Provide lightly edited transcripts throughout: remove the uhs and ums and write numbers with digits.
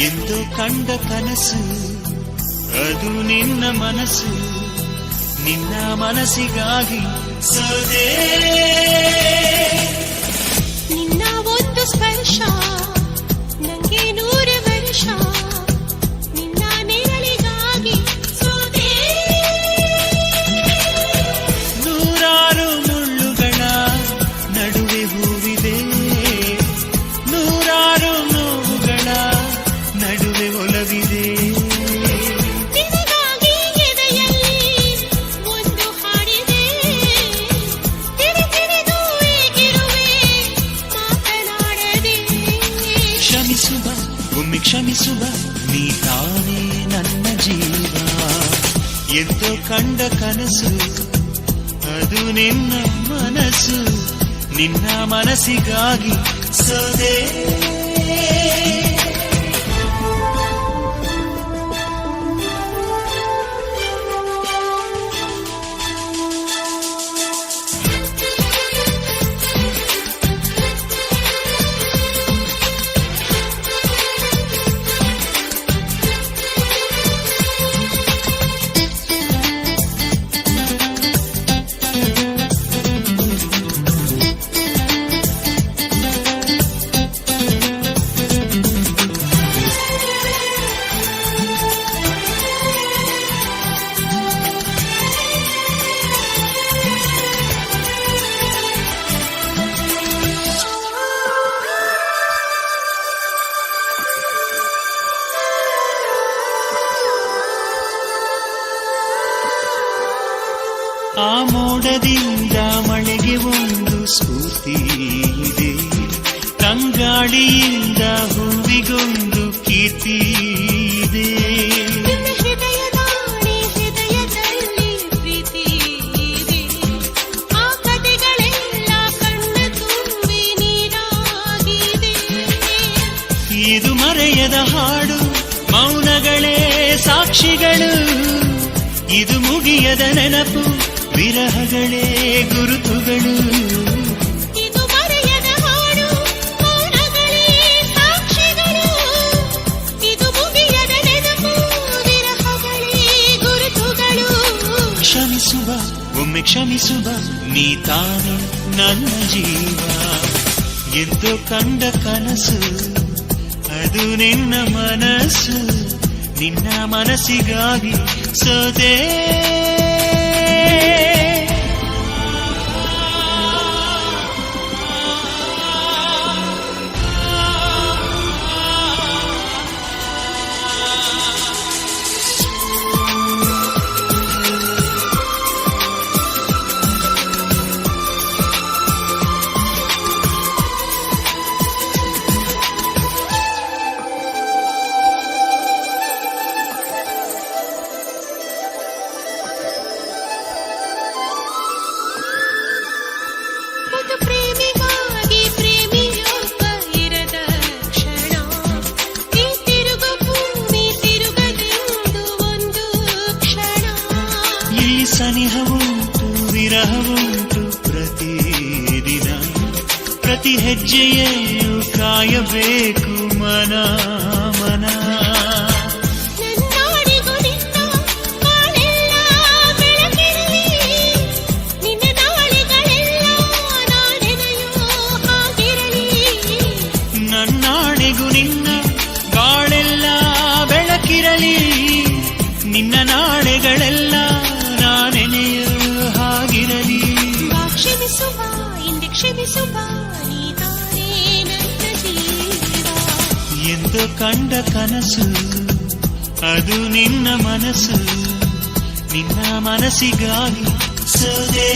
ಎಂದು ಕಂಡ ಕನಸು ಅದು ನಿನ್ನ ಮನಸ್ಸು, ನಿನ್ನ ಮನಸ್ಸಿಗಾಗಿ ಸೋದೆ. ನಿನ್ನ ಒಂದು ಸ್ಪರ್ಶ ನಂಗೆ 100 ವರ್ಷ, ನಿನ್ನ ನೆರಳಿಗಾಗಿ ಸೋದೆ. ನೂರಾರು ಮುಳ್ಳುಗಳ ನಡುವೆ ಹೂವಿದೆ, ನೂರಾರು ನೋವುಗಳ ನಡುವೆ ಒಲವಿದೆ. ನಿನಗಾಗಿ ಎದೆಯಲ್ಲಿ ಒಂದು ಹಾಡಿದೆ, ತಿರುತಿರಿದು ಏಗಿರುವೆ ಮಾತನಾಡದೆ. ಕ್ಷಮಿಸುವ ಒಮ್ಮೆ ಕ್ಷಮಿಸುವ, ನೀ ತಾನೇ ನನ್ನ ಜೀವ. ಎಂದು ಕಂಡ ಕನಸು ಅದು ನಿನ್ನ ಮನಸ್ಸು, ನಿನ್ನ ಮನಸ್ಸಿಗಾಗಿ ಸೋದೆ. ಆ ಮೋಡದಿಂದ ಮಳೆಗೆ ಒಂದು ಸ್ಫೂರ್ತಿ ಇದೆ, ತಂಗಾಳಿಯಿಂದ ಹೂವಿಗೊಂದು ಕೀರ್ತಿ ಇದೆ. ನಿನ್ನ ಹೃದಯದಾಣೆ ಹೃದಯದಲ್ಲಿ ಪ್ರೀತಿ ಇದೆ, ಆ ಕಥೆಗಳೆಲ್ಲ ಕಣ್ಣ ತುಂಬಿ ನೀರಾಗಿದೆ. ಇದು ಮರೆಯದ ಹಾಡು, ಮೌನಗಳೇ ಸಾಕ್ಷಿಗಳು. ಇದು ಮುಗಿಯದ ನೆನಪು, ವಿರಹಗಳೇ ಗುರುತುಗಳು. ಇದು ಮರೆಯದ ಹಾಡು, ಮೌನಗಳೇ ಸಾಕ್ಷಿಗಳು. ಇದು ಮುಗಿಯದ ನೆನಪು, ವಿರಹಗಳೇ ಗುರುತುಗಳು. ಕ್ಷಮಿಸುವ ಒಮ್ಮೆ ಕ್ಷಮಿಸುವ, ನೀ ತಾನೇ ನನ್ನ ಜೀವ. ಎಂದು ಕಂಡ ಕನಸು ಅದು ನಿನ್ನ ಮನಸ್ಸು, ನಿನ್ನ ಮನಸ್ಸಿಗಾಗಿ ಸೋದೆ. ಒಂದು ಪ್ರೇಮಿಗಾಗಿ ಪ್ರೇಮಿಯೊಬ್ಬ ಇರದ ಕ್ಷಣ, ಈ ತಿರುಗು ಭೂಮಿ ತಿರುಗದೆಂದು ಒಂದು ಕ್ಷಣ. ಇಲ್ಲಿ ಸನಿಹವುಂಟು ವಿರಹವುಂಟು ಪ್ರತಿದಿನ, ಪ್ರತಿ ಹೆಜ್ಜೆಯೂ ಕಾಯಬೇಕು ಮನ ಮನ. ನನ್ನಾಡಿಗೂ ನಿನ್ನ ಬಾಳೆಲ್ಲ ಬೆಳಕಿರಲಿ, ನಿನ್ನ ನಾಳೆಗಳೆಲ್ಲ ನಾನೆನೆಯೋ ಹಾಗಿರಲಿ. ನನ್ನಾಣೆಗೂ ನಿನ್ನ ಬಾಳೆಲ್ಲ ಬೆಳಕಿರಲಿ, ನಿನ್ನ ನಾಳೆಗಳೆಲ್ಲ ನಾನೆನೆಯೋ ಹಾಗಿರಲಿ. ಬಾ ಕ್ಷಮಿಸುವ ಇಂದೆ ಕ್ಷಮಿಸುವ, ನೀ ತಾನೇ ನನ್ನ ಜೀವ. ಎಂದು ಕಂಡ ಕನಸು ಅದು ನಿನ್ನ ಮನಸ್ಸು, ನಿನ್ನ ಮನಸ್ಸಿಗಾಗಿ ಸೋದೆ.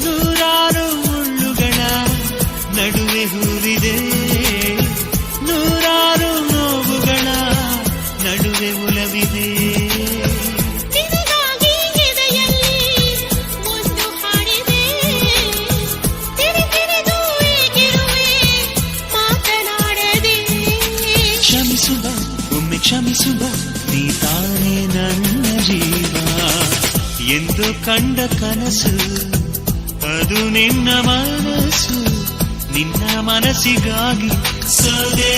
ನೂರಾರು ಮುಳ್ಳುಗಳ ನಡುವೆ ಹೂವಿದೆ, ನೂರಾರು ನೋವುಗಳ ನಡುವೆ ಒಲವಿದೆ. ನಿನಗಾಗಿ ಎದೆಯಲ್ಲಿ ಒಂದು ಹಾಡಿದೆ, ತಿರುತಿರಿದು ಏಗಿರುವೆ ಮಾತನಾಡದೆ. ಕ್ಷಮಿಸುವ ಒಮ್ಮೆ ಕ್ಷಮಿಸುವ, ನೀ ತಾನೇ ನನ್ನ ಜೀವ. ಎಂದು ಕಂಡ ಕನಸು ಅದು ನಿನ್ನ ಮನಸ್ಸು, ನಿನ್ನ ಮನಸ್ಸಿಗಾಗಿ ಸೋದೆ